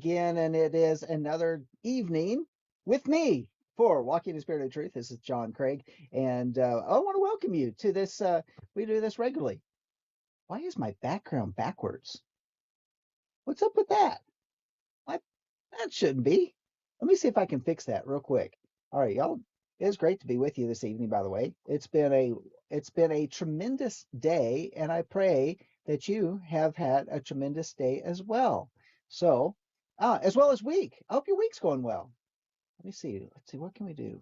again, and it is another evening with me for Walking in the Spirit of Truth. This is John Craig, and I want to welcome you to this. We do this regularly. Why is my background backwards? What's up with that? What? That shouldn't be. Let me see if I can fix that real quick. All right, y'all. It's great to be with you this evening, by the way. It's been a tremendous day, and I pray that you have had a tremendous day as well. So, as well as week. I hope your week's going well. Let me see. Let's see, what can we do?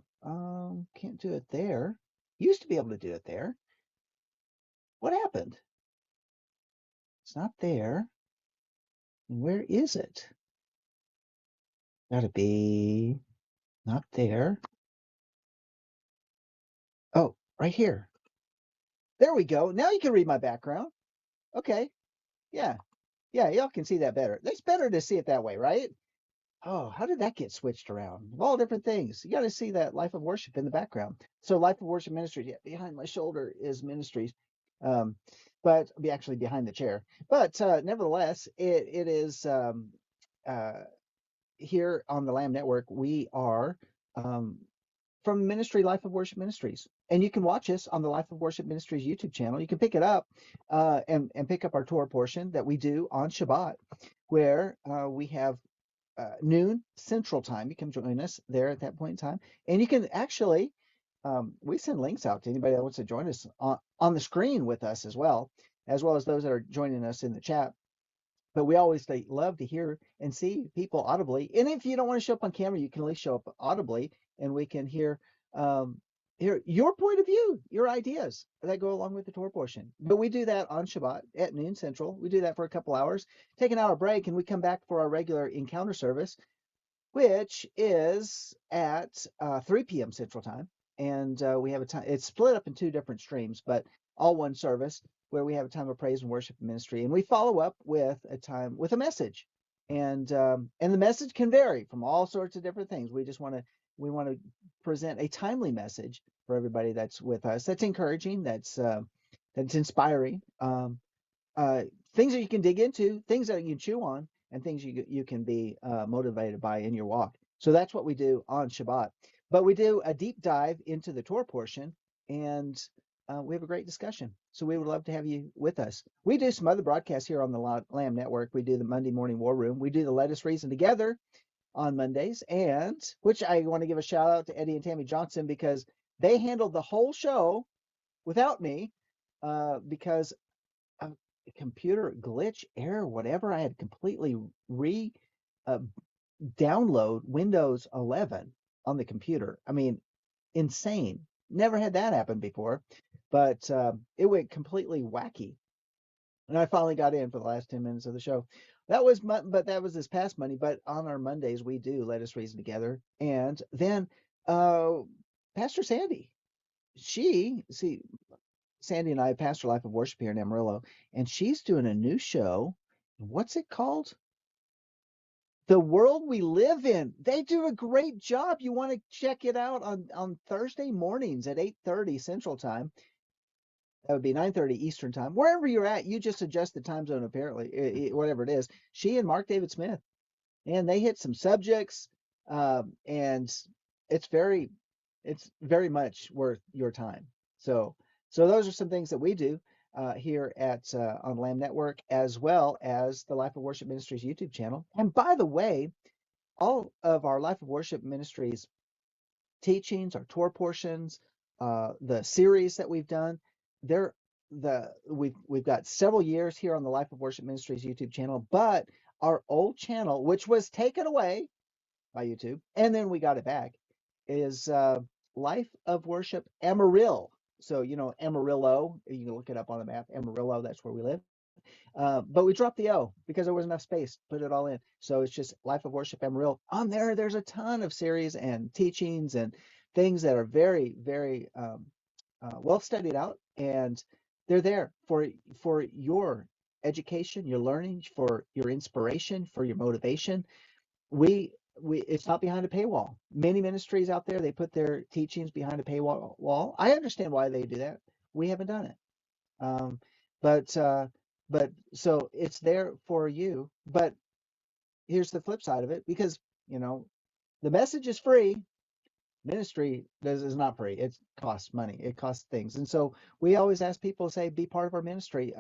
Can't do it there. Used to be able to do it there. What happened? It's not there. Where is it? Gotta be not there. Oh, right here. There we go. Now you can read my background. Okay. Yeah. Yeah, y'all can see that better. It's better to see it that way, right? Oh, how did that get switched around? Of all different things. You got to see that Life of Worship in the background. So Life of Worship Ministries, yeah, behind my shoulder is Ministries. Um, but be actually behind the chair. But nevertheless, it is uh, here on the Lamb Network. We are um, from Ministry Life of Worship Ministries. And you can watch us on the Life of Worship Ministries YouTube channel. You can pick it up and pick up our tour portion that we do on Shabbat, where we have noon Central Time. You can join us there at that point in time. And you can actually, we send links out to anybody that wants to join us on the screen with us as well as those that are joining us in the chat. But we always love to hear and see people audibly. And if you don't want to show up on camera, you can at least show up audibly, and we can um, hear your point of view, your ideas that go along with the tour portion. But we do that on Shabbat at noon Central. We do that for a couple hours, take an hour break, and we come back for our regular encounter service, which is at 3 p.m. Central Time. And we have a time, it's split up in two different streams, but all one service where we have a time of praise and worship and ministry. And we follow up with a time with a message. And the message can vary from all sorts of different things. We want to present a timely message for everybody that's with us. That's encouraging, that's inspiring. Things that you can dig into, things that you can chew on, and things you can be motivated by in your walk. So that's what we do on Shabbat. But we do a deep dive into the Torah portion, and we have a great discussion. So we would love to have you with us. We do some other broadcasts here on the Lamb Network. We do the Monday Morning War Room. We do the Let Us Reason Together on Mondays, and which I want to give a shout out to Eddie and Tammy Johnson, because they handled the whole show without me because a computer glitch, error, whatever. I had completely download Windows 11 on the computer. I mean, insane. Never had that happen before, but it went completely wacky. And I finally got in for the last 10 minutes of the show. That was this past Monday. But on our Mondays, we do Let Us Reason Together. And then Pastor Sandy, Sandy and I pastor Life of Worship here in Amarillo, and she's doing a new show. What's it called? The World We Live In. They do a great job. You want to check it out on Thursday mornings at 8:30 Central Time. That would be 9:30 Eastern Time. Wherever you're at, you just adjust the time zone, apparently, whatever it is. She and Mark David Smith, and they hit some subjects, and it's very much worth your time. So those are some things that we do here at on Lamb Network, as well as the Life of Worship Ministries YouTube channel. And by the way, all of our Life of Worship Ministries teachings, our tour portions, the series that we've done, we've got several years here on the Life of Worship Ministries YouTube channel, but our old channel, which was taken away by YouTube, and then we got it back, is Life of Worship Amarillo. So, Amarillo, you can look it up on the map. Amarillo, that's where we live. But we dropped the O because there wasn't enough space to put it all in. So it's just Life of Worship Amarillo. On there, there's a ton of series and teachings and things that are very, very well studied out. And they're there for your education, your learning, for your inspiration, for your motivation. It's not behind a paywall. Many ministries out there, they put their teachings behind a paywall. I understand why they do that. We haven't done it. But so it's there for you. But here's the flip side of it, because you know the message is free. Ministry is not free. It costs money. It costs things. And so we always ask people to say, be part of our ministry,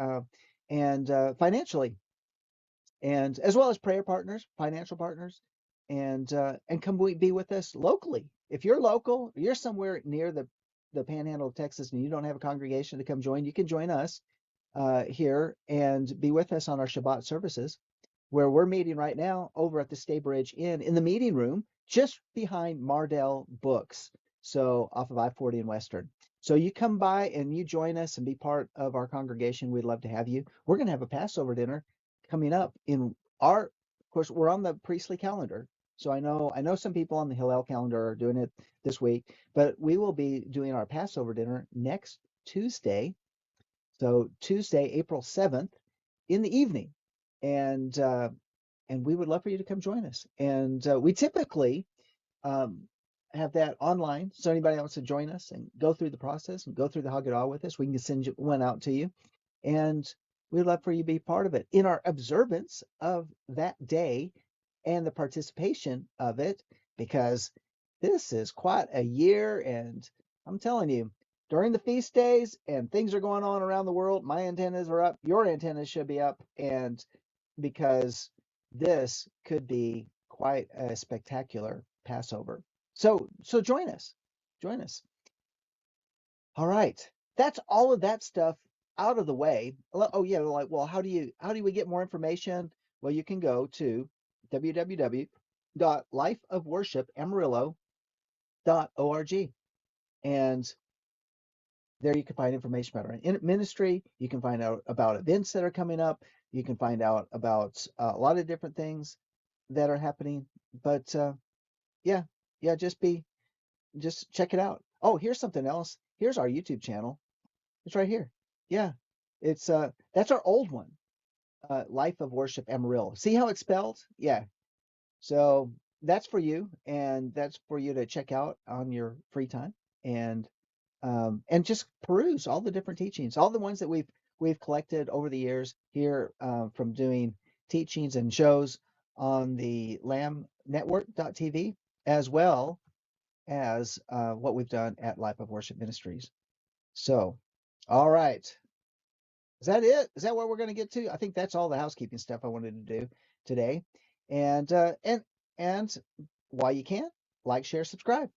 and financially, and as well as prayer partners, financial partners, and come be with us locally. If you're local, you're somewhere near the Panhandle of Texas, and you don't have a congregation to come join, you can join us here and be with us on our Shabbat services, where we're meeting right now over at the Stay Bridge Inn in the meeting room just behind Mardell Books, so off of I-40 and Western. So you come by and you join us and be part of our congregation. We'd love to have you. We're going to have a Passover dinner coming up in our, of course, we're on the priestly calendar. So I know some people on the Hillel calendar are doing it this week, but we will be doing our Passover dinner next Tuesday. So Tuesday, April 7th in the evening. And we would love for you to come join us. And we typically um, have that online. So anybody wants to join us and go through the process and go through the Haggadah with us, we can send one out to you. And we'd love for you to be part of it in our observance of that day and the participation of it, because this is quite a year. And I'm telling you, during the feast days and things are going on around the world, my antennas are up, your antennas should be up, and because this could be quite a spectacular Passover. So join us. Join us. All right. That's all of that stuff out of the way. Oh yeah, like, well, how do we get more information? Well, you can go to www.lifeofworshipamarillo.org, and there you can find information about our ministry. You can find out about events that are coming up. You can find out about a lot of different things that are happening. But yeah, just check it out. Oh, here's something else. Here's our YouTube channel. It's right here. Yeah, it's that's our old one, Life of Worship Amarillo. See how it's spelled? Yeah. So that's for you, and that's for you to check out on your free time, and just peruse all the different teachings, all the ones that we've collected over the years here, from doing teachings and shows on the Lamb Network.tv, as well as what we've done at Life of Worship Ministries. So, all right. Is that it? Is that what we're going to get to? I think that's all the housekeeping stuff I wanted to do today. And while you can, like, share, subscribe,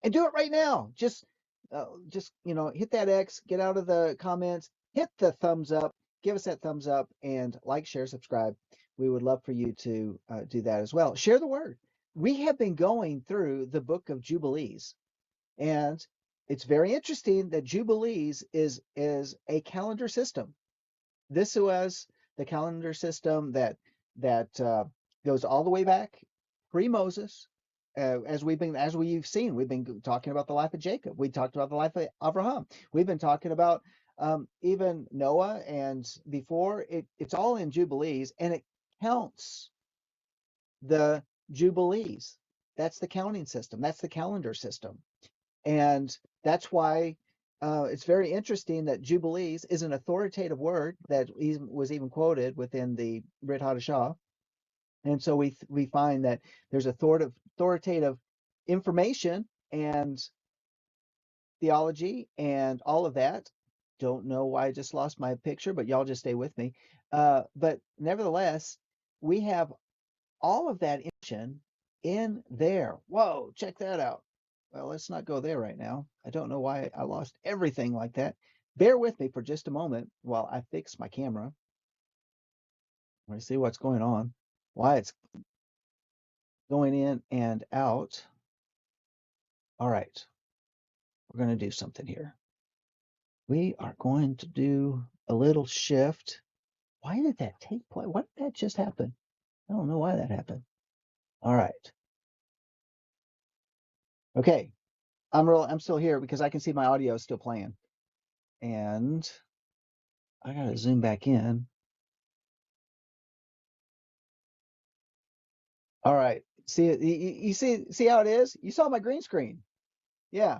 and do it right now. Just hit that X, get out of the comments, hit the thumbs up, give us that thumbs up, and like, share, subscribe. We would love for you to do that as well. Share the word. We have been going through the book of Jubilees, and it's very interesting that Jubilees is a calendar system. This was the calendar system that goes all the way back pre-Moses. As we've seen, we've been talking about the life of Jacob. We talked about the life of Abraham. We've been talking about even Noah, and before it's all in Jubilees, and it counts the Jubilees. That's the counting system. That's the calendar system. And that's why it's very interesting that Jubilees is an authoritative word that was even quoted within the Brit Hadashah. And so we find that there's authoritative information and theology and all of that. Don't know why I just lost my picture, but y'all just stay with me. But nevertheless, we have all of that information in there. Whoa, check that out. Well, let's not go there right now. I don't know why I lost everything like that. Bear with me for just a moment while I fix my camera. Let me see what's going on, why it's going in and out. All right, we're going to do something here. We are going to do a little shift. Why did that take place? What did that just happen? I don't know why that happened. All right. Okay. I'm still here because I can see my audio is still playing. And I got to zoom back in. All right. See, you see how it is? You saw my green screen. Yeah.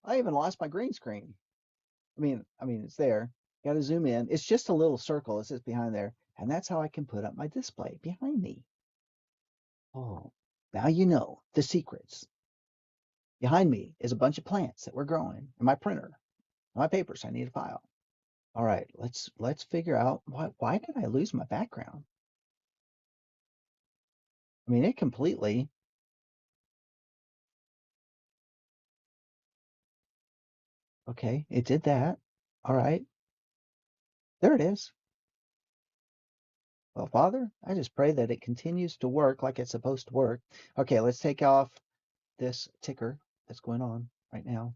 I even lost my green screen. I mean, it's there. Got to zoom in. It's just a little circle. It sits behind there. And that's how I can put up my display behind me. Oh, now you know the secrets. Behind me is a bunch of plants that we're growing, and my printer, my papers I need to file. All right, let's figure out why did I lose my background? I mean, it completely. Okay, it did that. All right, there it is. Well, Father, I just pray that it continues to work like it's supposed to work. Okay, let's take off this ticker that's going on right now.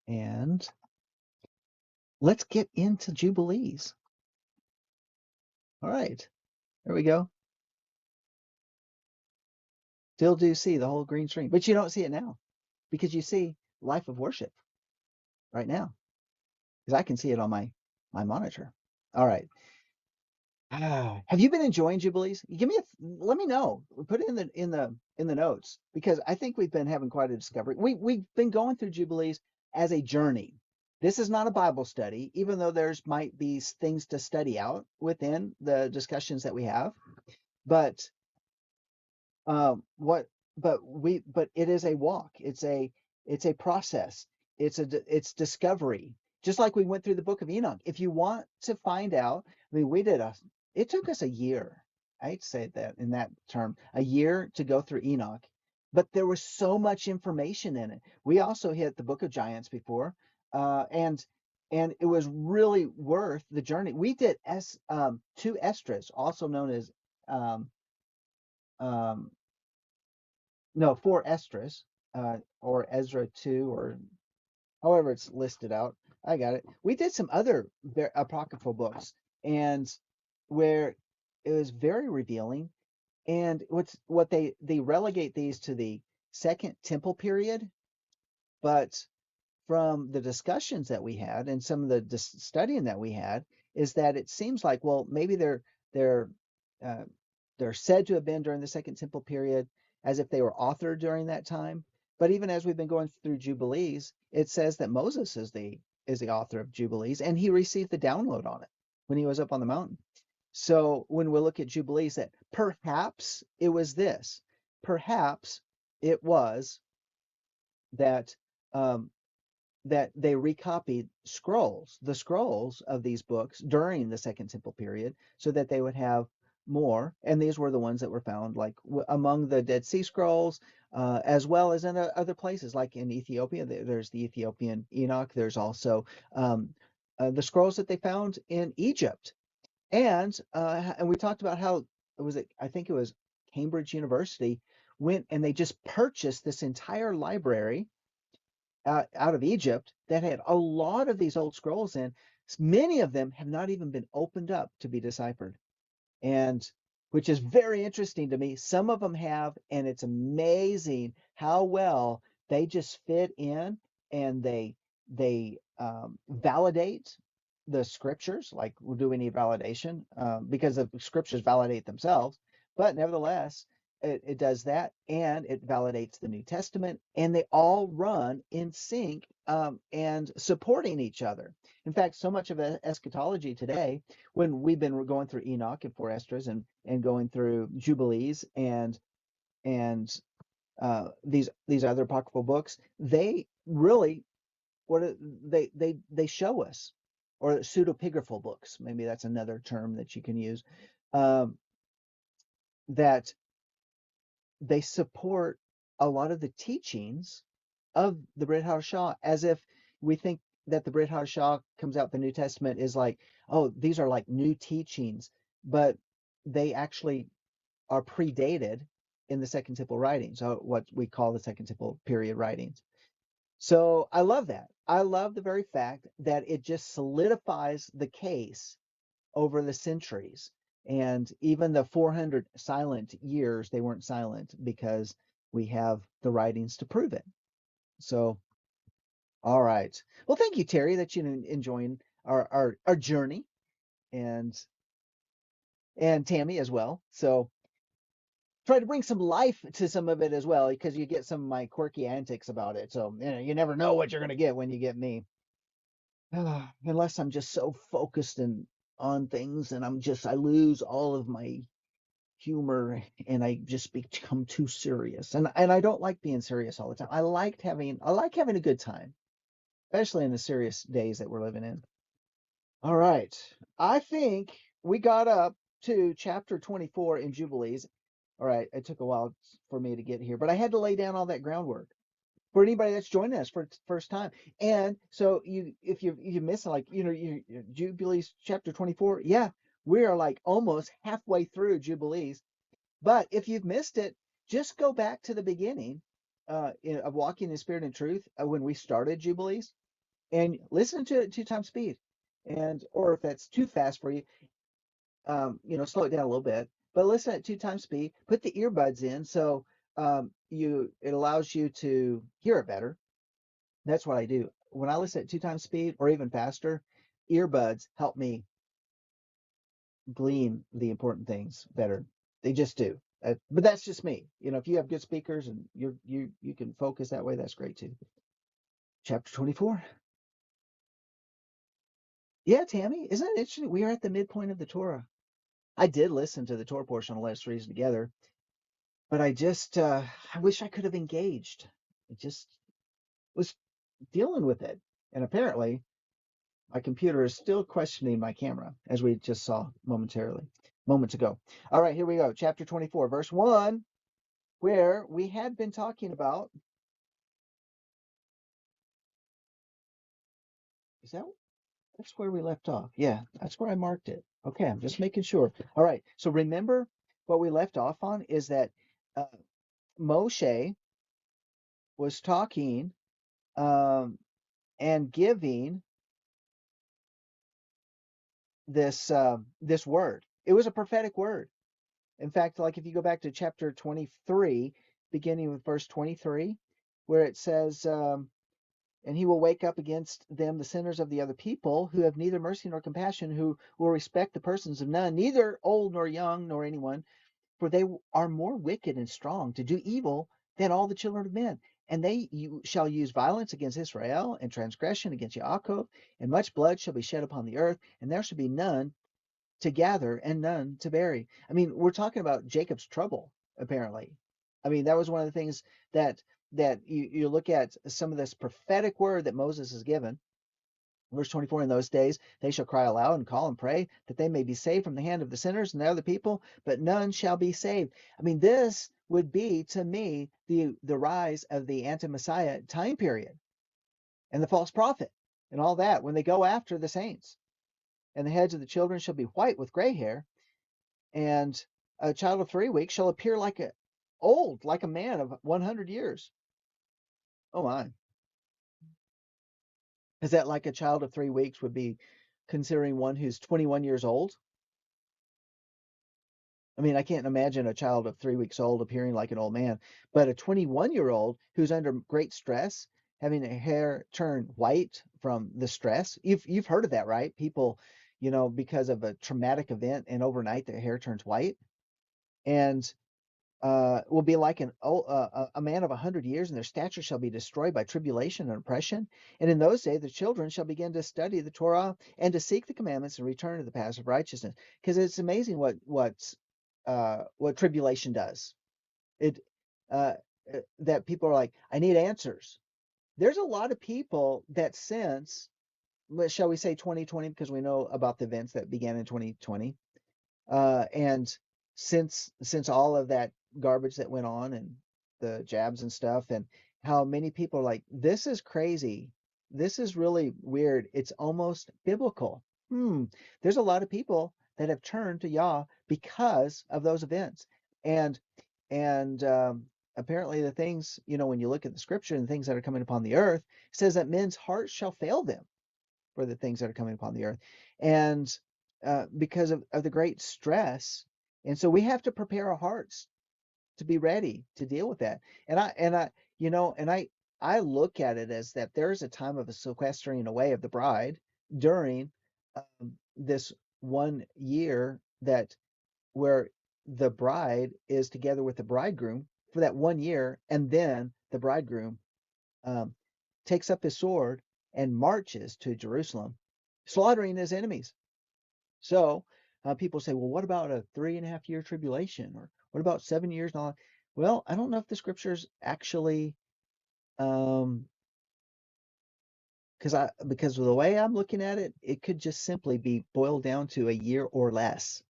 And let's get into Jubilees. All right, there we go. Still do see the whole green screen, but you don't see it now because you see Life of Worship right now because I can see it on my monitor. All right. Have you been enjoying Jubilees? Give me let me know. Put it in the notes because I think we've been having quite a discovery. We've been going through Jubilees as a journey. This is not a Bible study, even though there's might be things to study out within the discussions that we have. But what but it is a walk. It's a process. It's discovery. Just like we went through the book of Enoch. If you want to find out, I mean, it took us a year. I hate to say that in that term, a year to go through Enoch, but there was so much information in it. We also hit the book of Giants before, and it was really worth the journey. We did two Estras, also known as um, um, no, four Estras, or Ezra 2, or however it's listed out. I got it. We did some other apocryphal books, and where it was very revealing. And what they relegate these to the Second Temple period, but from the discussions that we had and some of the studying that we had is that it seems like, well, maybe they're uh, they're said to have been during the Second Temple period, as if they were authored during that time. But even as we've been going through Jubilees, it says that Moses is the author of Jubilees, and he received the download on it when he was up on the mountain. So when we look at Jubilees, that perhaps it was this, perhaps it was that um, that they recopied the scrolls of these books during the Second Temple period, so that they would have more. And these were the ones that were found, like among the Dead Sea Scrolls, as well as in other places, like in Ethiopia. There's the Ethiopian Enoch. There's also the scrolls that they found in Egypt, and we talked about how I think it was Cambridge University went and they just purchased this entire library out of Egypt that had a lot of these old scrolls in. Many of them have not even been opened up to be deciphered, and which is very interesting to me. Some of them have, and it's amazing how well they just fit in, and they validate the scriptures. Like, do we need validation? Because the scriptures validate themselves, but nevertheless, it does that, and it validates the New Testament, and they all run in sync, and supporting each other. In fact, so much of eschatology today, when we've been going through Enoch and Four Estras, and going through Jubilees, and these other apocryphal books, they really they show us, or pseudepigraphal books, maybe that's another term that you can use, um, that they support a lot of the teachings of the Brit Hadashah, as if we think that the Brit Hadashah comes out the New Testament is like, oh, these are like new teachings, but they actually are predated in the Second Temple writings, or what we call the Second Temple period writings. So I love that. I love the very fact that it just solidifies the case over the centuries. And even the 400 silent years, they weren't silent because we have the writings to prove it. So, all right. Well, thank you, Terry, that you enjoying our journey, and Tammy as well. So try to bring some life to some of it as well, because you get some of my quirky antics about it. So you never know what you're gonna get when you get me. Unless I'm just so focused and on things, and I lose all of my humor and I just become too serious. And I don't like being serious all the time. I like having a good time, especially in the serious days that we're living in. All right. I think we got up to chapter 24 in Jubilees. All right, it took a while for me to get here, but I had to lay down all that groundwork for anybody that's joining us for the first time. And so if you miss like you Jubilees chapter 24, yeah, we are like almost halfway through Jubilees. But if you've missed it, just go back to the beginning of Walking in Spirit and Truth when we started Jubilees and listen to it 2 times speed. And or if that's too fast for you, slow it down a little bit. But listen at 2 times speed. Put the earbuds in so it allows you to hear it better. That's what I do. When I listen at 2 times speed or even faster, earbuds help me glean the important things better. They just do. But that's just me. If you have good speakers and you can focus that way, that's great too. Chapter 24. Yeah, Tammy, isn't it interesting? We are at the midpoint of the Torah. I did listen to the Torah portion of Let's Reason Together, but I wish I could have engaged. I just was dealing with it. And apparently my computer is still questioning my camera, as we just saw moments ago. All right, here we go. Chapter 24, verse 1, where we had been talking about, that's where we left off. Yeah, that's where I marked it. Okay, I'm just making sure. All right, so remember what we left off on is that uh, Moshe was talking um, and giving this word. It was a prophetic word. In fact, like if you go back to chapter 23, beginning with verse 23, where it says, and he will wake up against them the sinners of the other people who have neither mercy nor compassion, who will respect the persons of none, neither old nor young nor anyone, for they are more wicked and strong to do evil than all the children of men. And you shall use violence against Israel and transgression against Yaakov, and much blood shall be shed upon the earth, and there shall be none to gather and none to bury. I mean, we're talking about Jacob's trouble, apparently. I mean, that was one of the things that you look at some of this prophetic word that Moses has given. Verse 24, in those days they shall cry aloud and call and pray that they may be saved from the hand of the sinners and the other people, but none shall be saved. I mean, this would be to me the rise of the anti-Messiah time period and the false prophet and all that when they go after the saints. And the heads of the children shall be white with gray hair, and a child of 3 weeks shall appear like a man of 100 years. Oh my. Is that like a child of 3 weeks would be considering one who's 21 years old? I mean, I can't imagine a child of 3 weeks old appearing like an old man, but a 21-year-old who's under great stress, having a hair turn white from the stress. You've heard of that, right? People, because of a traumatic event and overnight their hair turns white. And will be like a man of 100 years, and their stature shall be destroyed by tribulation and oppression. And in those days, the children shall begin to study the Torah and to seek the commandments and return to the paths of righteousness. Because it's amazing what tribulation does. It that people are like, I need answers. There's a lot of people that since, shall we say 2020, because we know about the events that began in 2020, and since all of that garbage that went on and the jabs and stuff, and how many people are like, this is crazy, this is really weird, it's almost biblical. There's a lot of people that have turned to Yah because of those events. And and apparently the things, when you look at the scripture and things that are coming upon the earth, it says that men's hearts shall fail them for the things that are coming upon the earth, and because of the great stress. And so we have to prepare our hearts to be ready to deal with that. And I look at it as that there is a time of a sequestering away of the bride during this 1 year, that where the bride is together with the bridegroom for that 1 year, and then the bridegroom um, takes up his sword and marches to Jerusalem, slaughtering his enemies. So People say, well, what about a 3.5 year tribulation, or what about 7 years and all? Well, I don't know if the scriptures actually, um, because of the way I'm looking at it, it could just simply be boiled down to a year or less,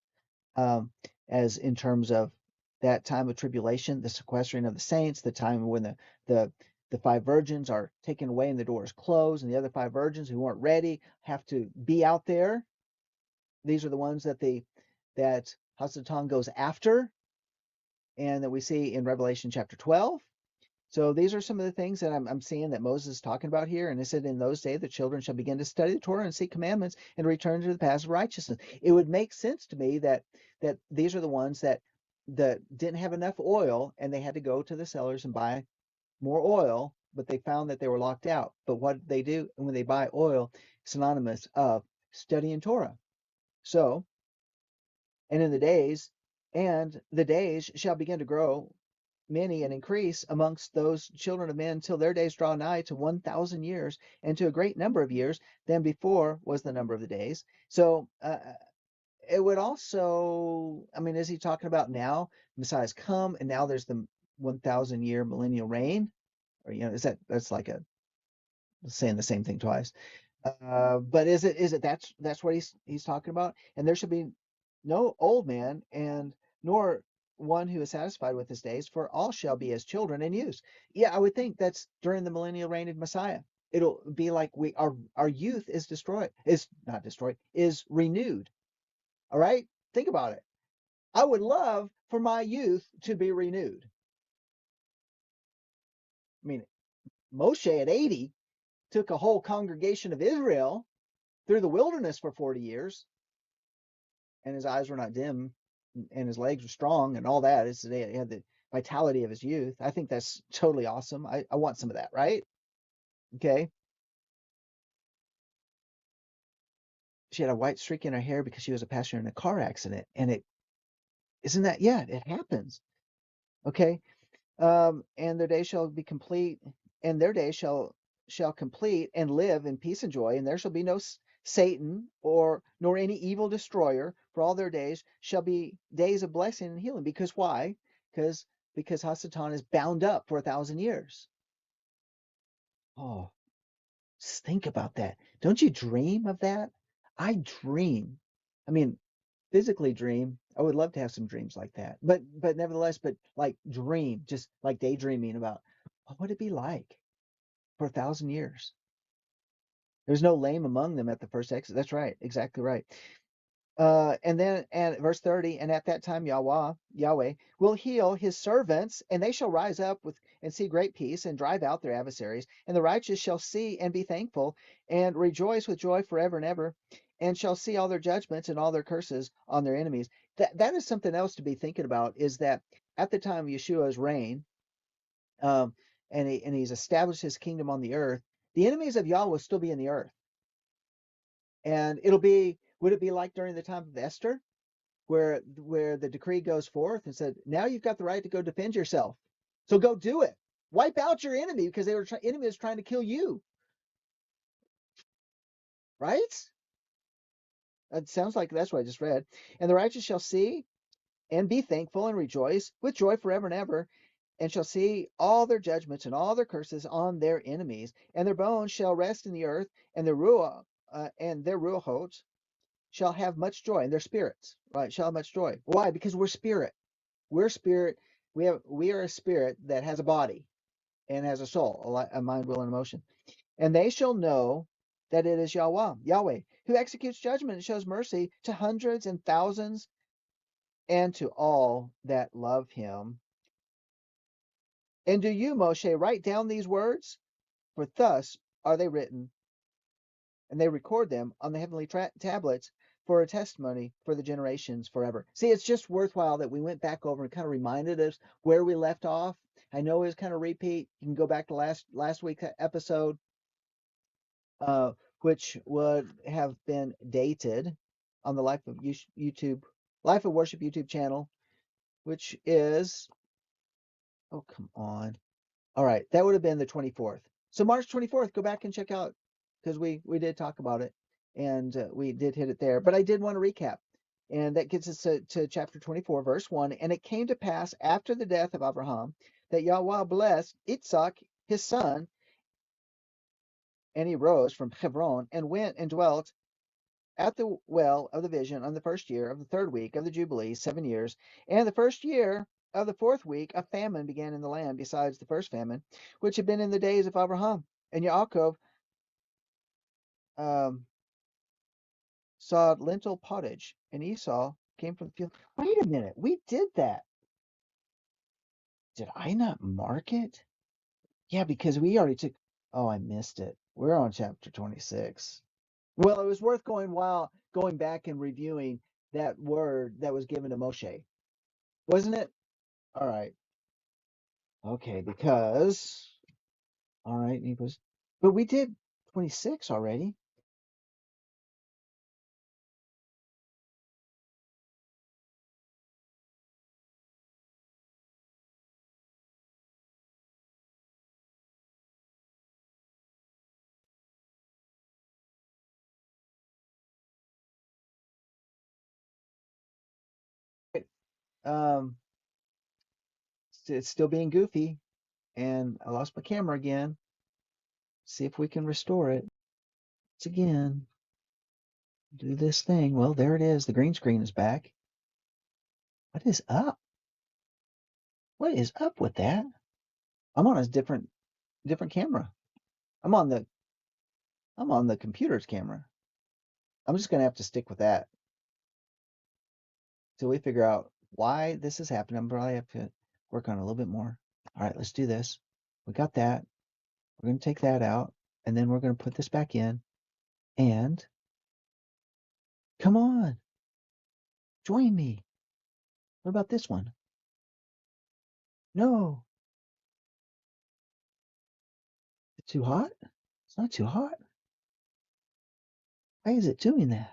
um, as in terms of that time of tribulation, the sequestering of the saints, the time when the the five virgins are taken away and the doors closed, and the other five virgins who weren't ready have to be out there. These are the ones that Hasatan goes after, and that we see in Revelation chapter 12. So these are some of the things that I'm seeing that Moses is talking about here. And it said, in those days, the children shall begin to study the Torah and seek commandments and return to the paths of righteousness. It would make sense to me that these are the ones that didn't have enough oil, and they had to go to the sellers and buy more oil, but they found that they were locked out. But what they do when they buy oil, synonymous of studying Torah. So, and in the days, and the days shall begin to grow many and increase amongst those children of men till their days draw nigh to 1,000 years, and to a great number of years than before was the number of the days. So it would also, I mean, is he talking about now Messiah's come and now there's the 1,000 year millennial reign? Or, is that's like a saying the same thing twice? But is it that's what he's talking about? And there should be no old man, and nor one who is satisfied with his days, for all shall be as children and youths. Yeah, I would think that's during the millennial reign of Messiah. It'll be like our youth is destroyed, is not destroyed, is renewed. All right, think about it. I would love for my youth to be renewed. I mean, Moshe at 80 took a whole congregation of Israel through the wilderness for 40 years, and his eyes were not dim, and his legs were strong, and all that. He had the vitality of his youth. I think that's totally awesome. I want some of that, right? Okay. She had a white streak in her hair because she was a passenger in a car accident. And it isn't that, yeah, it happens. Okay. And their day shall be complete, and their day shall complete and live in peace and joy, and there shall be no Satan or nor any evil destroyer, for all their days shall be days of blessing and healing. Because why? Because because Hasatan is bound up for 1,000 years. Oh, just think about that. Don't you dream of that? I dream. I mean, physically dream. I would love to have some dreams like that. But nevertheless, but like dream, just like daydreaming about what would it be like for 1,000 years? There's no lame among them at the first exit. That's right, exactly right. And then, and verse 30, and at that time Yahweh will heal his servants, and they shall rise up with and see great peace, and drive out their adversaries, and the righteous shall see and be thankful, and rejoice with joy forever and ever, and shall see all their judgments and all their curses on their enemies. That is something else to be thinking about, is that at the time of Yeshua's reign, um, and he's established his kingdom on the earth, the enemies of Yahweh will still be in the earth. And would it be like during the time of Esther, where the decree goes forth and said, now you've got the right to go defend yourself. So go do it. Wipe out your enemy, because enemy is trying to kill you. Right? It sounds like that's what I just read. And the righteous shall see and be thankful and rejoice with joy forever and ever, and shall see all their judgments and all their curses on their enemies, and their bones shall rest in the earth, and their ruachot shall have much joy, and their spirits, right, shall have much joy. Why? Because we're spirit. We're spirit. We are a spirit that has a body and has a soul, a mind, will, and emotion. And they shall know that it is Yahweh, who executes judgment and shows mercy to hundreds and thousands, and to all that love him. And do you, Moshe, write down these words? For thus are they written, and they record them on the heavenly tablets for a testimony for the generations forever. See, it's just worthwhile that we went back over and kind of reminded us where we left off. I know it was kind of repeat. You can go back to last week's episode, uh, which would have been dated on the Life of Worship YouTube channel, which is, oh, come on. All right, that would have been the 24th. So March 24th, go back and check out, because we did talk about it, and we did hit it there. But I did want to recap. And that gets us to chapter 24, verse 1. And it came to pass after the death of Abraham that Yahweh blessed Yitzhak, his son, and he rose from Hebron and went and dwelt at the well of the vision on the first year of the third week of the Jubilee, 7 years. And the first year of the fourth week, a famine began in the land besides the first famine, which had been in the days of Abraham. And Yaakov um, saw lentil pottage, and Esau came from the field. Wait a minute, we did that. Did I not mark it? Yeah, because we already took. Oh, I missed it. We're on chapter 26. Well, it was worth going back and reviewing that word that was given to Moshe, wasn't it? All right. Okay, because all right, he was, but we did 26 already. Um, it's still being goofy, and I lost my camera again. See if we can restore it. Once again, do this thing. Well, there it is. The green screen is back. What is up? What is up with that? I'm on a different camera. I'm on the I'm on the computer's camera. I'm just gonna have to stick with that till we figure out why this is happening. I'm probably have to work on it a little bit more. All right, let's do this. We got that. We're gonna take that out, and then we're gonna put this back in. And come on, join me. What about this one? No, it's too hot. It's not too hot. Why is it doing that?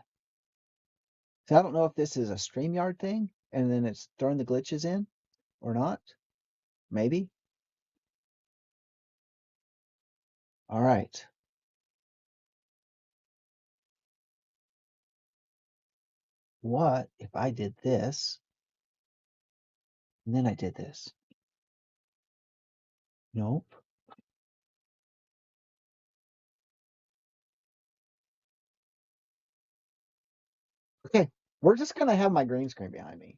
So I don't know if this is a StreamYard thing, and then it's throwing the glitches in, or not. Maybe. All right. What if I did this, and then I did this? Nope. Okay, we're just gonna have my green screen behind me.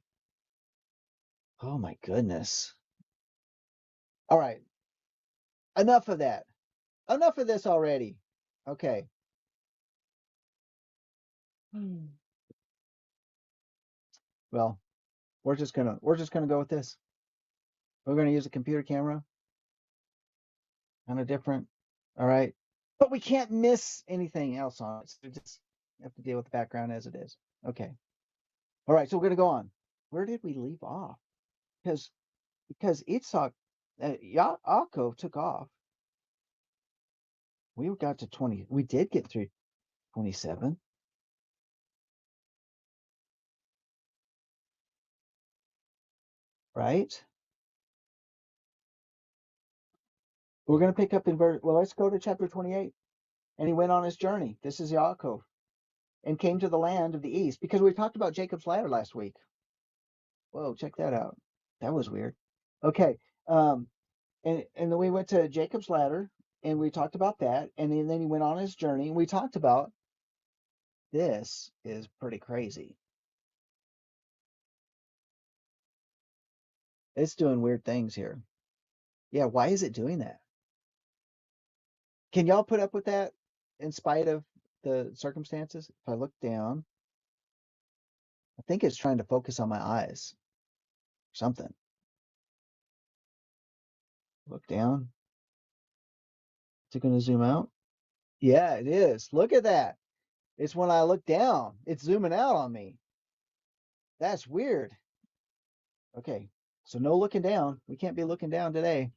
Oh my goodness. All right, enough of that. Enough of this already. Okay. Well, we're just gonna go with this. We're gonna use a computer camera, kind of different. All right. But we can't miss anything else on it. So just have to deal with the background as it is. Okay. All right, so we're gonna go on. Where did we leave off? Because Itzhak, Yaakov took off. We got to 20. We did get through 27, right? We're going to pick up in verse. Well, let's go to chapter 28. And he went on his journey. This is Yaakov, and came to the land of the east, because we talked about Jacob's ladder last week. Whoa, check that out. That was weird. Okay. And then we went to Jacob's ladder, and we talked about that. And then he went on his journey, and we talked about this is pretty crazy. It's doing weird things here. Yeah, why is it doing that? Can y'all put up with that in spite of the circumstances? If I look down, I think it's trying to focus on my eyes or something. Look down. Is it going to zoom out? Yeah, it is. Look at that. It's when I look down, it's zooming out on me. That's weird. Okay, so no looking down. We can't be looking down today.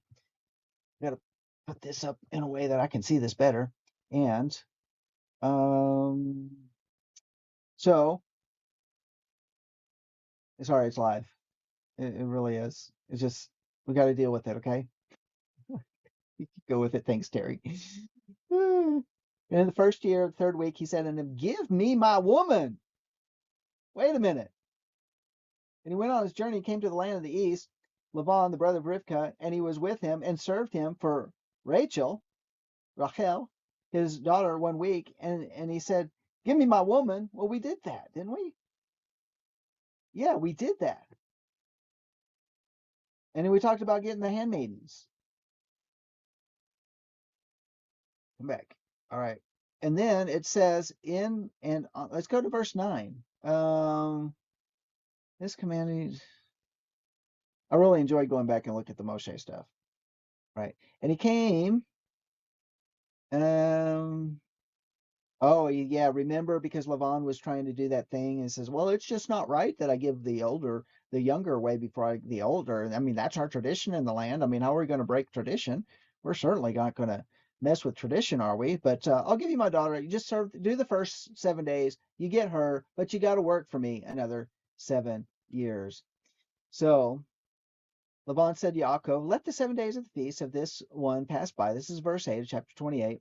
Got to put this up in a way that I can see this better. And um, so it's all right. It's live. It really is. It's just we got to deal with it. Okay, go with it. Thanks, Terry. In the first year, the third week, he said unto him, "Give me my woman." Wait a minute. And he went on his journey, came to the land of the east, Laban, the brother of Rivkah, and he was with him and served him for Rachel, his daughter, 1 week. And he said, give me my woman. Well, we did that, didn't we? Yeah, we did that. And then we talked about getting the handmaidens. Come back. All right. And then it says let's go to verse 9. This command, I really enjoyed going back and look at the Moshe stuff. Right. And he came, oh yeah, remember, because Lavan was trying to do that thing and says, well, it's just not right that I give the younger away before I the older. I mean, that's our tradition in the land. I mean, how are we going to break tradition? We're certainly not going to mess with tradition, are we? But I'll give you my daughter. You just do the first 7 days. You get her, but you got to work for me another 7 years. So Laban said to Yaakov, let the 7 days of the feast of this one pass by. This is verse 8 of chapter 28.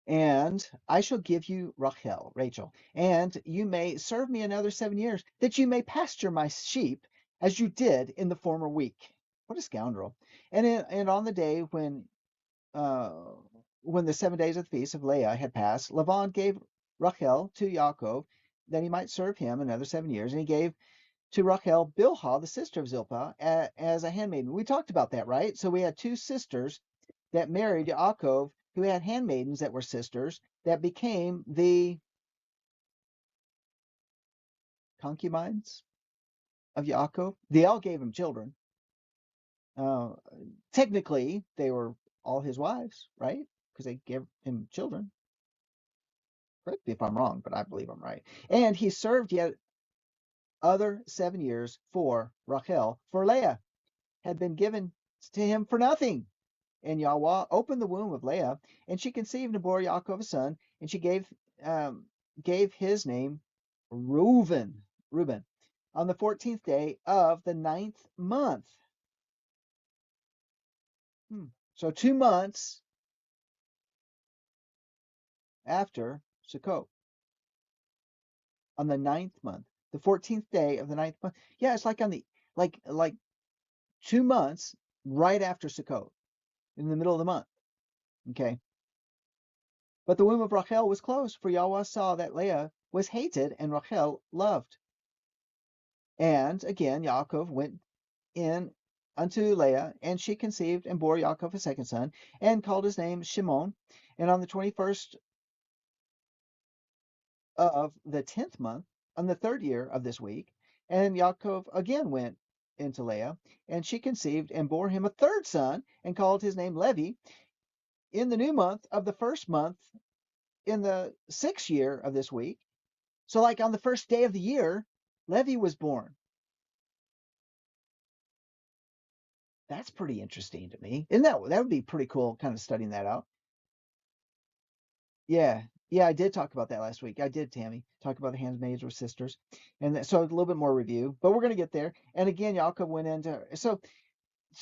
And I shall give you Rachel, and you may serve me another 7 years, that you may pasture my sheep as you did in the former week. What a scoundrel! And on the day when the 7 days of the feast of Leah had passed, Laban gave Rachel to Yaakov, that he might serve him another 7 years, and he gave to Rachel Bilhah, the sister of Zilpah, as a handmaiden. We talked about that, right? So we had two sisters that married Yaakov, who had handmaidens that were sisters, that became the concubines of Yaakov. They all gave him children. Uh, Technically, they were all his wives, right? Because they gave him children. Correct me if I'm wrong, but I believe I'm right. And he served yet other 7 years for Rachel, for Leah had been given to him for nothing. And Yahweh opened the womb of Leah, and she conceived and bore Yaakov a son, and she gave his name Reuben, on the 14th day of the 9th month. So 2 months after Sukkot, on the 9th month, the 14th day of the 9th month. Yeah, it's like on the like 2 months right after Sukkot, in the middle of the month. Okay. But the womb of Rachel was closed, for Yahweh saw that Leah was hated and Rachel loved. And again Yaakov went in unto Leah, and she conceived and bore Yaakov a second son, and called his name Shimon. And on the 21st of the 10th month, on the 3rd year of this week, and Yaakov again went into Leah, and she conceived and bore him a third son, and called his name Levi. In the new month of the 1st month, in the 6th year of this week, so like on the 1st day of the year, Levi was born. That's pretty interesting to me. Isn't that would be pretty cool, kind of studying that out? Yeah. Yeah, I did talk about that last week. I did, Tammy, talk about the handmaids were sisters. And so a little bit more review, but we're going to get there. And again, Yaakov went into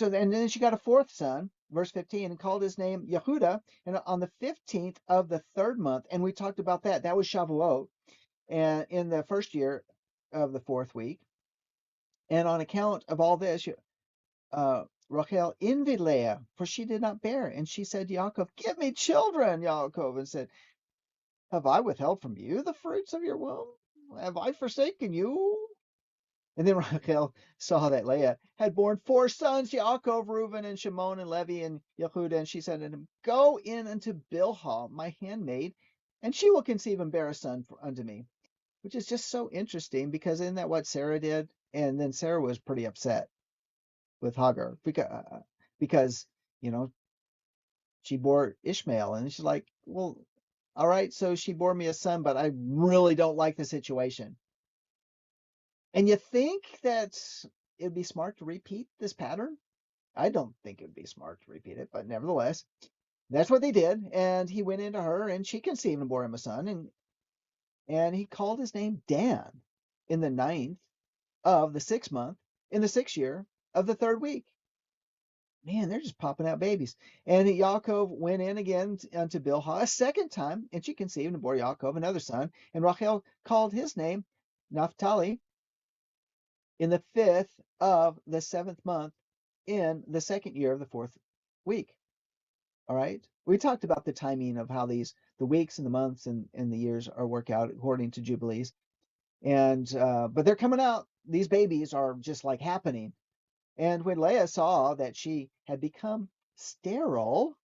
and then she got a fourth son, verse 15, and called his name Yehuda, and on the 15th of the 3rd month, and we talked about that. That was Shavuot, and in the 1st year of the 4th week. And on account of all this, Rachel envied Leah, for she did not bear. And she said to Yaakov, give me children, Yaakov, and said, have I withheld from you the fruits of your womb? Have I forsaken you? And then Rachel saw that Leah had borne 4 sons, Yaakov, Reuben, and Shimon, and Levi, and Yehuda. And she said to him, go in unto Bilhah, my handmaid, and she will conceive and bear a son unto me. Which is just so interesting, because isn't that what Sarah did? And then Sarah was pretty upset with Hagar, because she bore Ishmael, and she's like, well, all right, so she bore me a son, but I really don't like the situation. And you think that it'd be smart to repeat this pattern? I don't think it'd be smart to repeat it, but nevertheless, that's what they did. And he went into her, and she conceived and bore him a son, and he called his name Dan, in the 9th of the 6th month, in the 6th year of the 3rd week. Man, they're just popping out babies. And Yaakov went in again unto Bilhah a second time, and she conceived and bore Yaakov another son. And Rachel called his name Naphtali, in the 5th of the 7th month, in the 2nd year of the 4th week. All right. We talked about the timing of how the weeks and the months and the years are work out according to Jubilees. And but they're coming out. These babies are just like happening. And when Leah saw that she had become sterile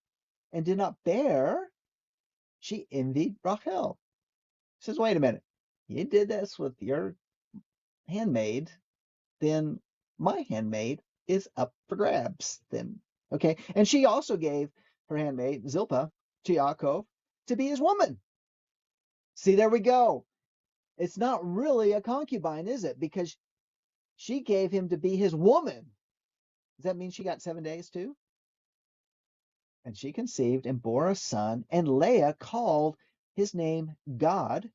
and did not bear, she envied Rachel. She says, wait a minute, you did this with your handmaid, then my handmaid is up for grabs. Then, okay. And she also gave her handmaid, Zilpah, to Yaakov to be his woman. See, there we go. It's not really a concubine, is it? Because she gave him to be his woman. Does that mean she got 7 days too? And she conceived and bore a son, and Leah called his name God,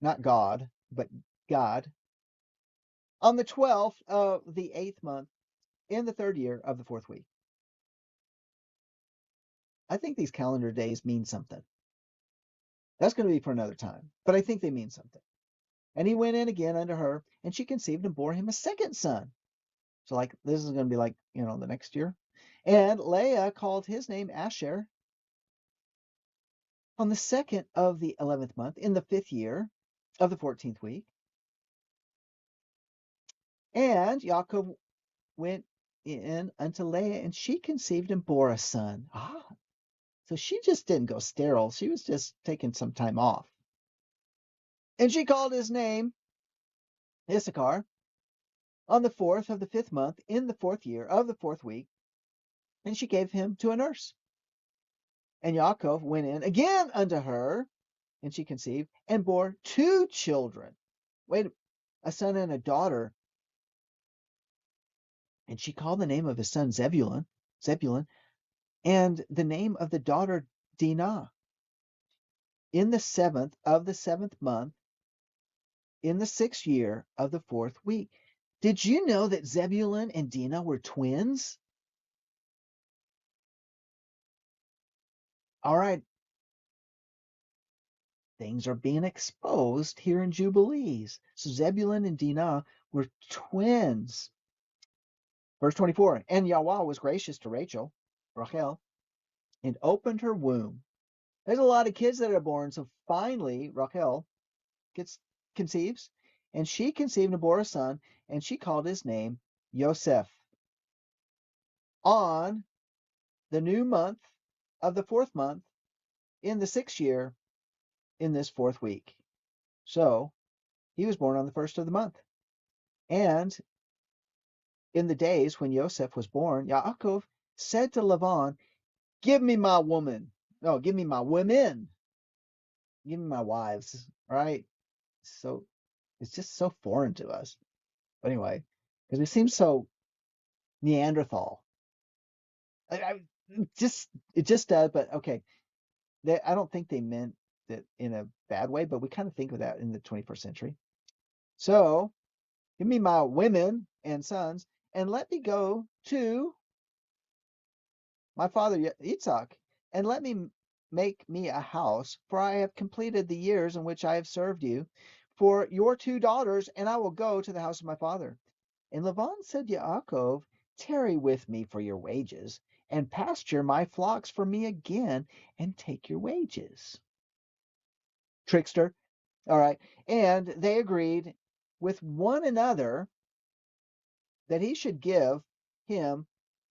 not God, but God, on the 12th of the 8th month, in the 3rd year of the 4th week. I think these calendar days mean something. That's going to be for another time, but I think they mean something. And he went in again unto her, and she conceived and bore him a second son. So, like, this is going to be like, the next year. And Leah called his name Asher, on the 2nd of the 11th month, in the 5th year of the 14th week. And Yaakov went in unto Leah, and she conceived and bore a son. So she just didn't go sterile. She was just taking some time off. And she called his name Issachar, on the 4th of the 5th month, in the 4th year of the 4th week. And she gave him to a nurse. And Yaakov went in again unto her, and she conceived and bore 2 children. Wait, a son and a daughter. And she called the name of his son Zebulun, and the name of the daughter Dinah. In the 7th of the 7th month, in the 6th year of the 4th week. Did you know that Zebulun and Dinah were twins? All right. Things are being exposed here in Jubilees. So Zebulun and Dinah were twins. Verse 24, and Yahweh was gracious to Rachel, and opened her womb. There's a lot of kids that are born. So finally, Rachel conceives, and she conceived and bore a son, and she called his name Yosef. On the new month of the 4th month, in the 6th year, in this 4th week. So he was born on the 1st of the month. And in the days when Yosef was born, Yaakov said to Laban, give me my woman. No, give me my women. Give me my wives. Right? So it's just so foreign to us. But anyway, because it seems so Neanderthal. It just does, but okay. I don't think they meant that in a bad way, but we kind of think of that in the 21st century. So give me my women and sons, and let me go to my father Yitzhak, and let me make me a house, for I have completed the years in which I have served you, for your 2 daughters, and I will go to the house of my father. And Laban said to Yaakov, tarry with me for your wages, and pasture my flocks for me again, and take your wages. Trickster. All right. And they agreed with one another that he should give him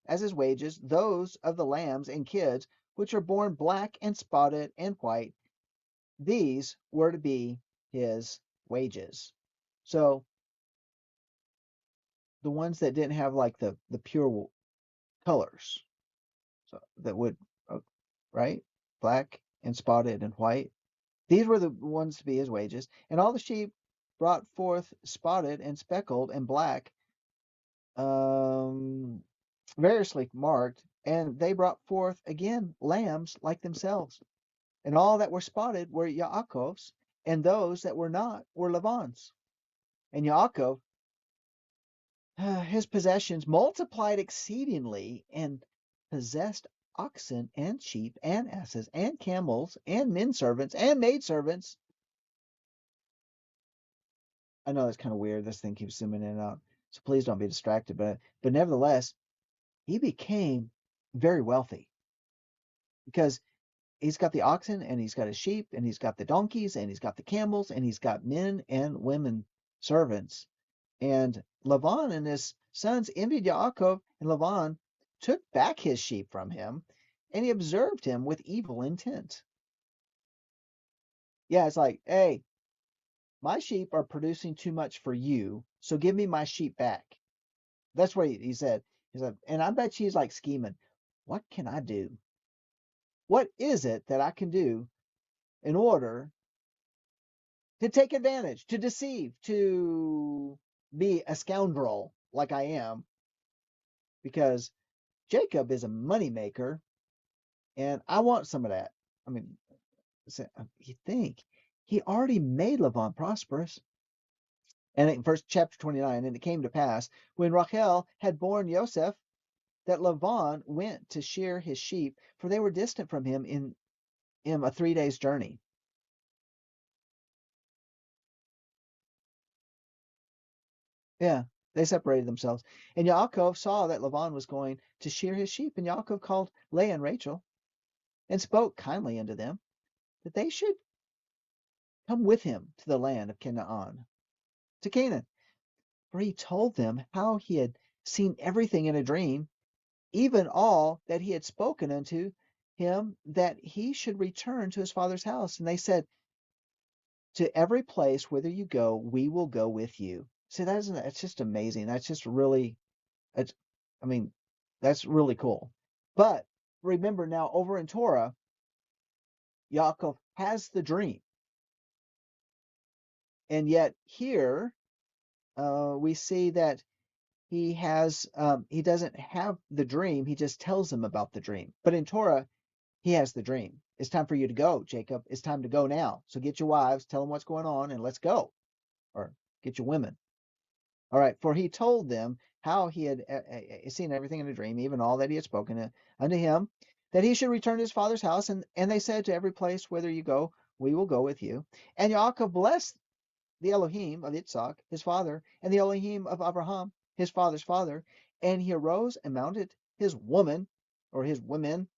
as his wages those of the lambs and kids which are born black and spotted and white. These were to be his wages. So the ones that didn't have like the pure colors, so that would, right, black and spotted and white, these were the ones to be his wages. And all the sheep brought forth spotted and speckled and black, variously marked, and they brought forth again lambs like themselves. And all that were spotted were Yaakov's, and those that were not were Laban's. And Yaakov, his possessions multiplied exceedingly, and possessed oxen and sheep and asses and camels and men servants and maidservants. I know that's kind of weird. This thing keeps zooming in and out. So please don't be distracted. But nevertheless, he became very wealthy because he's got the oxen and he's got his sheep and he's got the donkeys and he's got the camels and he's got men and women servants. And Laban and his sons envied Yaakov, and Laban took back his sheep from him and he observed him with evil intent. Yeah, it's like, hey, my sheep are producing too much for you, so give me my sheep back. That's what he said. He said, and I bet she's like scheming. What can I do? What is it that I can do in order to take advantage, to deceive, to be a scoundrel like I am? Because Jacob is a moneymaker, and I want some of that. I mean, you think he already made Laban prosperous. And in verse chapter 29, and it came to pass when Rachel had borne Joseph that Laban went to shear his sheep, for they were distant from him in a 3 days' journey. Yeah, they separated themselves. And Yaakov saw that Laban was going to shear his sheep, and Yaakov called Leah and Rachel and spoke kindly unto them that they should come with him to the land of Canaan, to Canaan. For he told them how he had seen everything in a dream, even all that he had spoken unto him, that he should return to his father's house. And they said, to every place whither you go, we will go with you. See, that's just amazing. That's just really, it's, I mean, that's really cool. But remember now, over in Torah, Yaakov has the dream, and yet here we see that he doesn't have the dream. He just tells them about the dream. But in Torah, he has the dream. It's time for you to go, Jacob. It's time to go now. So get your wives, tell them what's going on, and let's go. Or get your women. All right. For he told them how he had seen everything in a dream, even all that he had spoken unto him, that he should return to his father's house. And they said, to every place whither you go, we will go with you. And Yaakov blessed the Elohim of Yitzhak, his father, and the Elohim of Abraham, his father's father. And he arose and mounted his woman, or his women,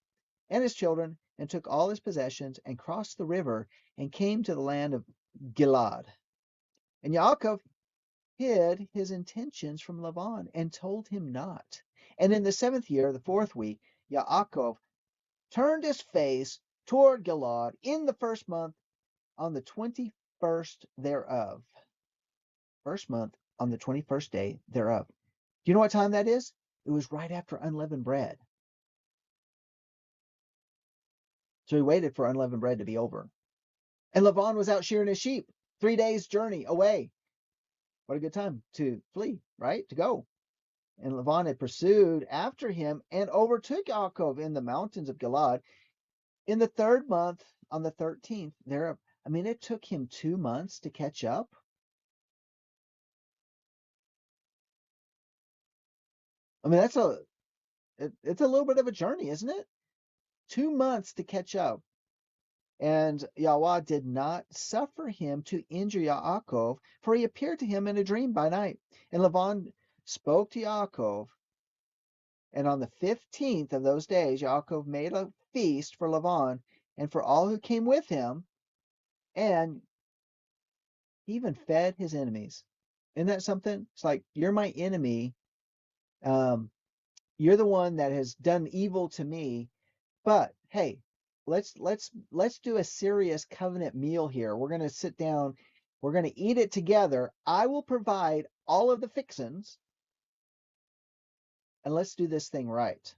and his children, and took all his possessions, and crossed the river, and came to the land of Gilad. And Yaakov hid his intentions from Laban, and told him not. And in the 7th year, the 4th week, Yaakov turned his face toward Gilad in the 1st month, on the 21st thereof. 1st month, on the 21st day thereof. Do you know what time that is? It was right after unleavened bread. So he waited for unleavened bread to be over. And Laban was out shearing his sheep, 3 days' journey away. What a good time to flee, right? To go. And Laban had pursued after him and overtook Yaakov in the mountains of Gilad in the 3rd month, on the 13th thereof. I mean, it took him 2 months to catch up. I mean, it's a little bit of a journey, isn't it? 2 months to catch up. And Yahweh did not suffer him to injure Yaakov, for he appeared to him in a dream by night. And Laban spoke to Yaakov, and on the 15th of those days Yaakov made a feast for Laban and for all who came with him, and he even fed his enemies. Isn't that something? It's like, you're my enemy. Um, you're the one that has done evil to me. But hey, let's do a serious covenant meal here. We're gonna sit down, we're gonna eat it together. I will provide all of the fixins, and let's do this thing right.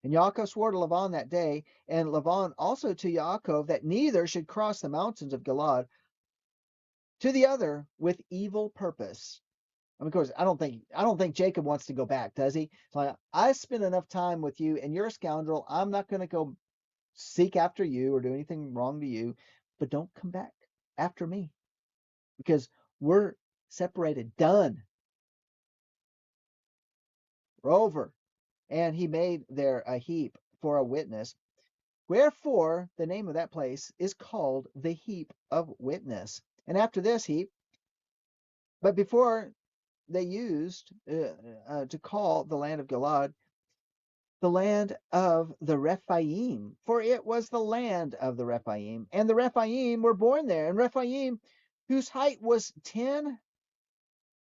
And Yaakov swore to Laban that day, and Laban also to Yaakov, that neither should cross the mountains of Gilad to the other with evil purpose. I mean, of course, I don't think Jacob wants to go back, does he? So I spent enough time with you, and you're a scoundrel. I'm not going to go seek after you or do anything wrong to you, but don't come back after me, because we're separated. Done. We're over. And he made there a heap for a witness. Wherefore the name of that place is called the heap of witness. And after this heap, But before they used to call the land of Gilad the land of the Rephaim, for it was the land of the Rephaim, and the Rephaim were born there. And Rephaim, whose height was 10,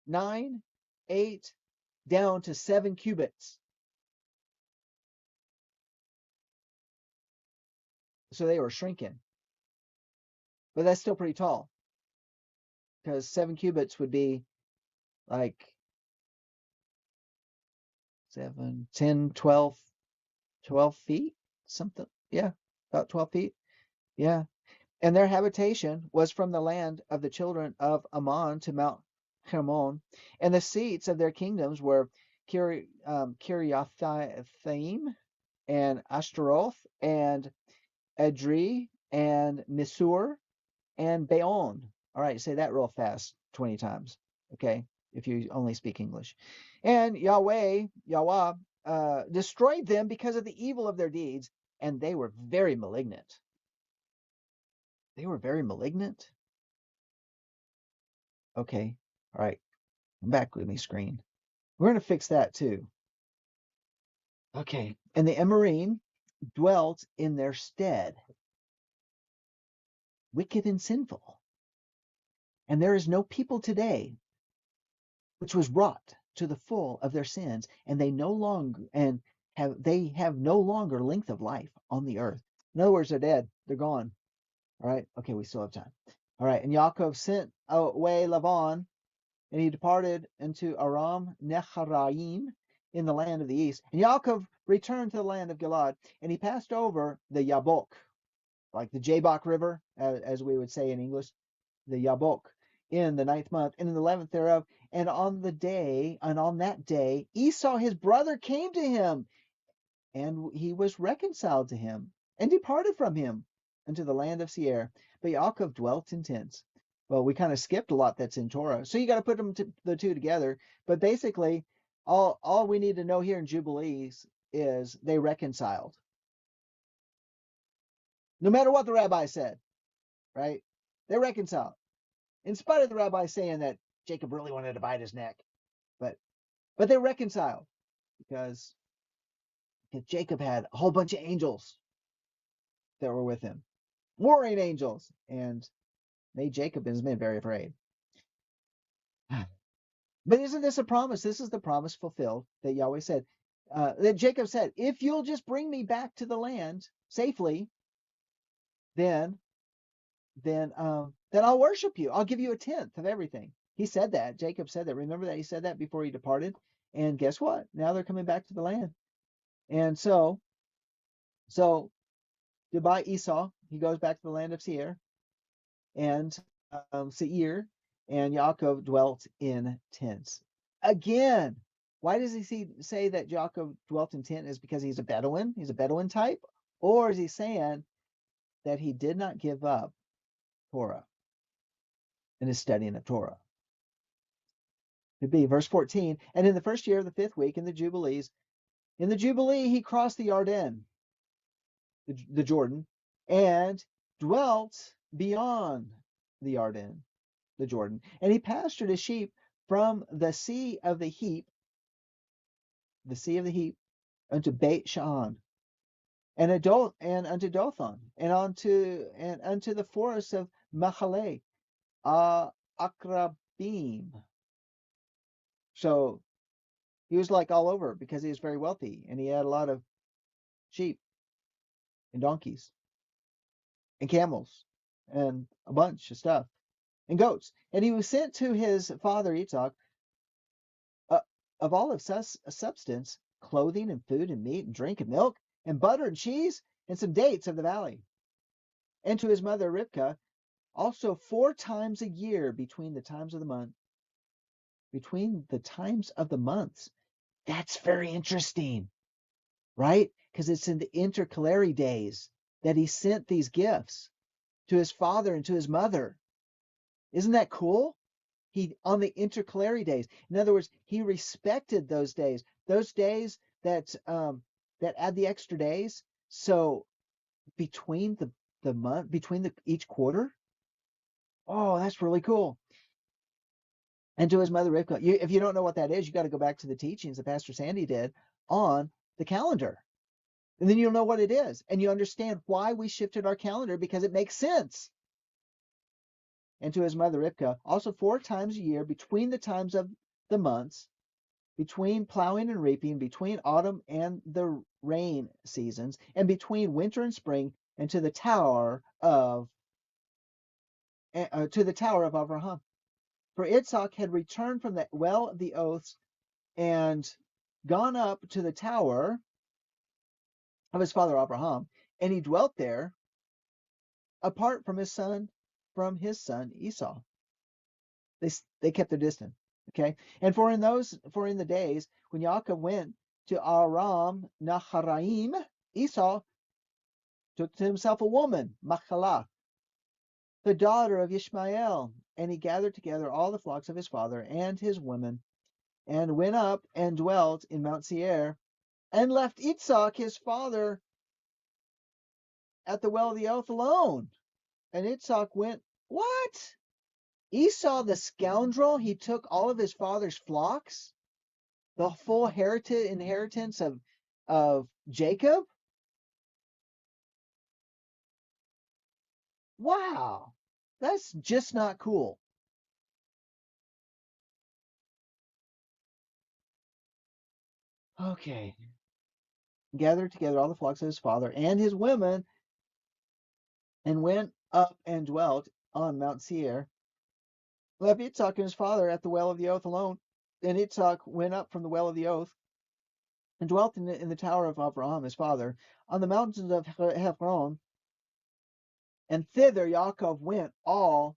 9, 8, down to 7 cubits. So they were shrinking. But that's still pretty tall, because 7 cubits would be like 7, 10, 12, 12 feet, something. Yeah, about 12 feet. Yeah. And their habitation was from the land of the children of Ammon to Mount Hermon, and the seats of their kingdoms were Kiriathaim and Ashtaroth and Edrei and Misur and Baon. All right, say that real fast 20 times, okay, if you only speak English. And Yahweh destroyed them because of the evil of their deeds, and they were very malignant. They were very malignant. Okay, all right, come back with me, screen. We're going to fix that too. Okay, and the Emerim dwelt in their stead, wicked and sinful. And there is no people today which was wrought to the full of their sins, and they have no longer length of life on the earth. In other words, they're dead. They're gone. All right. Okay, we still have time. All right. And Yaakov sent away Laban, and he departed into Aram Neharaim in the land of the east. And Yaakov returned to the land of Gilad, and he passed over the Yabok, like the Jabbok River, as we would say in English, the Yabok, in the 9th month, and in the 11th thereof. And on that day, Esau his brother came to him, and he was reconciled to him, and departed from him unto the land of Seir. But Yaakov dwelt in tents. Well, we kind of skipped a lot that's in Torah, so you got to put the two together. But basically, all we need to know here in Jubilees is they reconciled. No matter what the rabbi said, right? They reconciled. In spite of the rabbi saying that Jacob really wanted to bite his neck. But they reconciled because Jacob had a whole bunch of angels that were with him, warring angels, and made Jacob and his men very afraid. But isn't this a promise? This is the promise fulfilled that Yahweh said, that Jacob said, if you'll just bring me back to the land safely, then I'll worship you. I'll give you a tenth of everything. He said that. Jacob said that. Remember that he said that before he departed? And guess what? Now they're coming back to the land. And so goodbye Esau. He goes back to the land of Seir and Seir, and Yaakov dwelt in tents. Again, why does he say that Yaakov dwelt in tent? Is because he's a Bedouin? He's a Bedouin type? Or is he saying that he did not give up Torah in his studying of Torah? Could be verse 14. And in the first year of the 5th week in the Jubilee, he crossed the Jordan, the Jordan, and dwelt beyond the Jordan, and he pastured his sheep from the sea of the heap, unto Beit Shan, and unto Dothan, and unto the forest of Machaleh, Akrabim. So he was like all over because he was very wealthy and he had a lot of sheep and donkeys and camels and a bunch of stuff and goats. And he was sent to his father Yitzhak of all of substance, clothing and food and meat and drink and milk and butter and cheese and some dates of the valley. And to his mother Rivkah also 4 times a year between the times of the month. Between the times of the months. That's very interesting, right? Because it's in the intercalary days that he sent these gifts to his father and to his mother. Isn't that cool? He on the intercalary days. In other words, he respected those days that add the extra days. So between the month, between each quarter. Oh, that's really cool. And to his mother Rivka. If you don't know what that is, you got to go back to the teachings that Pastor Sandy did on the calendar. And then you'll know what it is. And you understand why we shifted our calendar, because it makes sense. And to his mother Rivka, also 4 times a year, between the times of the months, between plowing and reaping, between autumn and the rain seasons, and between winter and spring, and to the tower of Abraham. For Itzhak had returned from the well of the oaths and gone up to the tower of his father Abraham, and he dwelt there apart from his son Esau. They kept their distance. Okay, and for in the days when Yaakov went to Aram Naharaim, Esau took to himself a woman, Machalah, the daughter of Ishmael, and he gathered together all the flocks of his father and his women, and went up and dwelt in Mount Seir, and left Itzhak his father at the well of the oath alone. And Itzhak went, what? Esau the scoundrel, he took all of his father's flocks, the full inheritance of Jacob? Wow, that's just not cool. Okay. Gathered together all the flocks of his father and his women, and went up and dwelt on Mount Seir, left Itzhak and his father at the well of the oath alone. And Itzhak went up from the well of the oath and dwelt in the tower of Abraham his father, on the mountains of Hebron. And thither Yaakov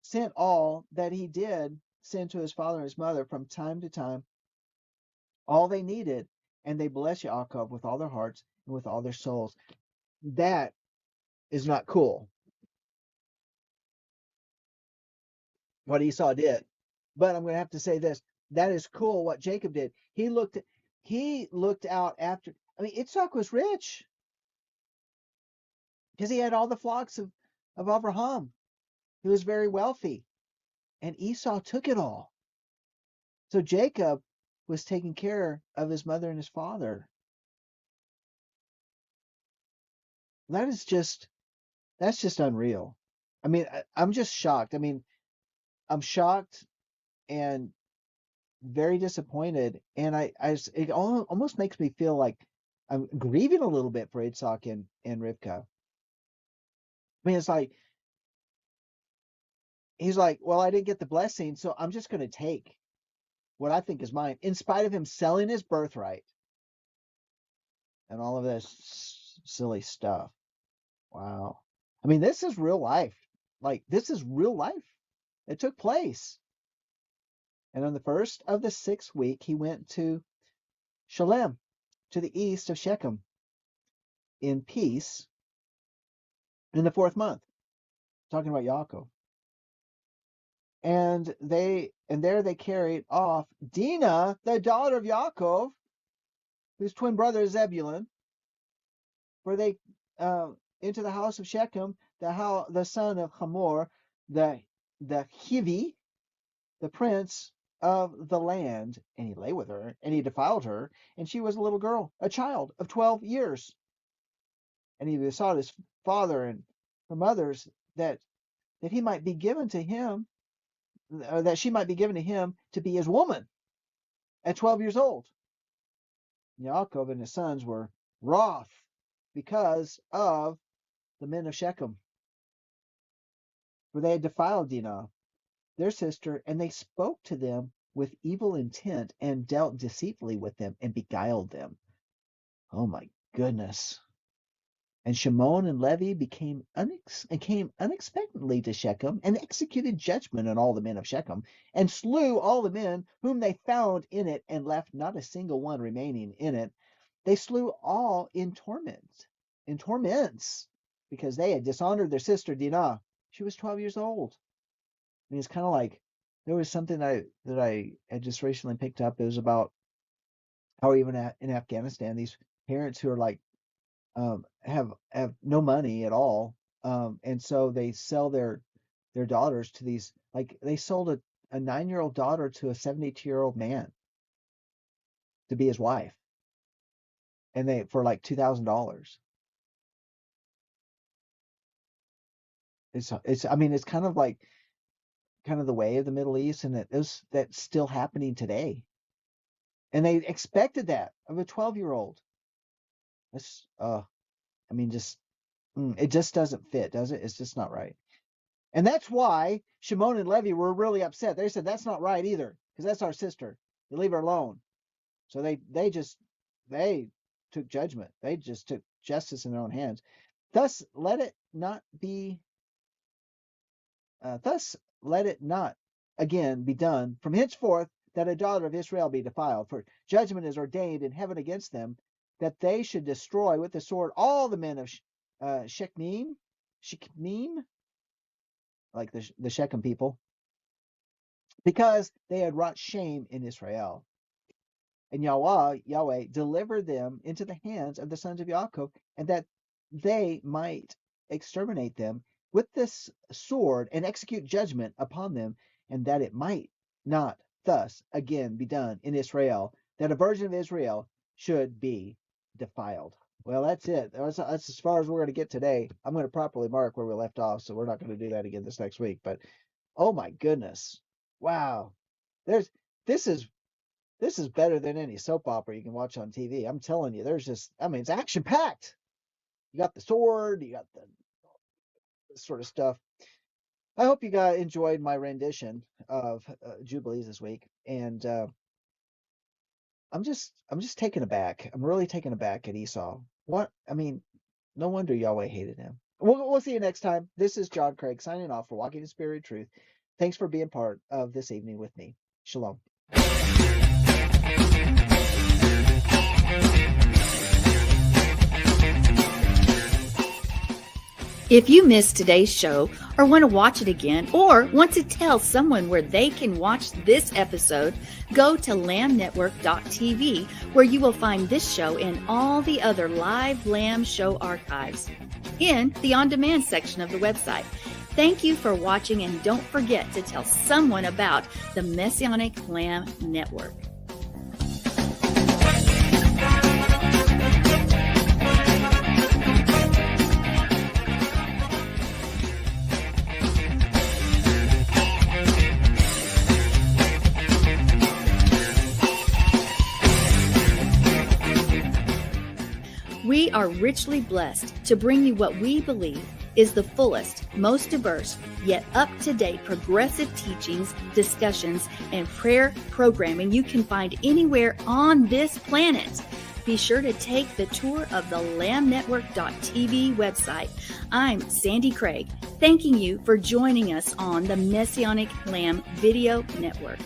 sent all that he did send to his father and his mother from time to time, all they needed, and they blessed Yaakov with all their hearts and with all their souls. That is not cool, what Esau did. But I'm going to have to say this: that is cool what Jacob did. He looked out after. I mean, Isaac was rich because he had all the flocks of Abraham. He was very wealthy, and Esau took it all. So Jacob was taking care of his mother and his father. That's just unreal. I mean, I'm just shocked. I mean, I'm shocked and very disappointed, and it almost makes me feel like I'm grieving a little bit for Itzhak and Rivka. I mean, it's like he's like, well, I didn't get the blessing, so I'm just going to take what I think is mine, in spite of him selling his birthright and all of this silly stuff. Wow. I mean, this is real life. Like, this is real life. It took place. And on the first of the 6th week, he went to Shalem, to the east of Shechem, in peace, in the 4th month. Talking about Yaakov. And there they carried off Dinah, the daughter of Yaakov, whose twin brother is Zebulun, for they into the house of Shechem, the son of Hamor, the Hivi, the prince of the land, and he lay with her, and he defiled her, and she was a little girl, a child of 12 years. And he besought his father and her mothers that he might be given to him, or that she might be given to him to be his woman at 12 years old. Yaakov and his sons were wroth because of the men of Shechem, for they had defiled Dinah, their sister, and they spoke to them with evil intent and dealt deceitfully with them and beguiled them. Oh my goodness. And Shimon and Levi came unexpectedly to Shechem and executed judgment on all the men of Shechem and slew all the men whom they found in it and left not a single one remaining in it. They slew all in torments, because they had dishonored their sister Dinah. She was 12 years old. I mean, it's kind of like there was something that I had just recently picked up. It was about how even in Afghanistan, these parents who are like have no money at all, and so they sell their daughters to these, like they sold a 9-year-old daughter to a 72-year-old man to be his wife, and they for like $2,000. It's I mean it's kind of like kind of the way of the Middle East, and that's still happening today. And they expected that of a 12-year-old. That's I mean just it just doesn't fit, does it? It's just not right. And that's why Shimon and Levi were really upset. They said that's not right either, because that's our sister. You leave her alone. So they took judgment. They just took justice in their own hands. Thus let it not again be done from henceforth that a daughter of Israel be defiled, for judgment is ordained in heaven against them, that they should destroy with the sword all the men of Shechem, like the Shechem people, because they had wrought shame in Israel. And Yahweh delivered them into the hands of the sons of Yaakov, and that they might exterminate them with this sword and execute judgment upon them, and that it might not thus again be done in Israel, that a virgin of Israel should be defiled. Well, that's it. That's as far as we're going to get today. I'm going to properly mark where we left off, so we're not going to do that again this next week. But oh my goodness, wow! This is better than any soap opera you can watch on TV. I'm telling you, it's action packed. You got the sword, you got this sort of stuff. I hope you guys enjoyed my rendition of Jubilees this week, and I'm just taken aback. I'm really taken aback at Esau. What? I mean, no wonder Yahweh hated him. We'll see you next time. This is John Craig signing off for Walking in Spirit and Truth. Thanks for being part of this evening with me. Shalom. If you missed today's show or want to watch it again or want to tell someone where they can watch this episode, go to lambnetwork.tv, where you will find this show and all the other live Lamb show archives in the on-demand section of the website. Thank you for watching, and don't forget to tell someone about the Messianic Lamb Network. We are richly blessed to bring you what we believe is the fullest, most diverse, yet up-to-date progressive teachings, discussions, and prayer programming you can find anywhere on this planet. Be sure to take the tour of the lambnetwork.tv website. I'm Sandi Craig, thanking you for joining us on the Messianic Lamb Video Network.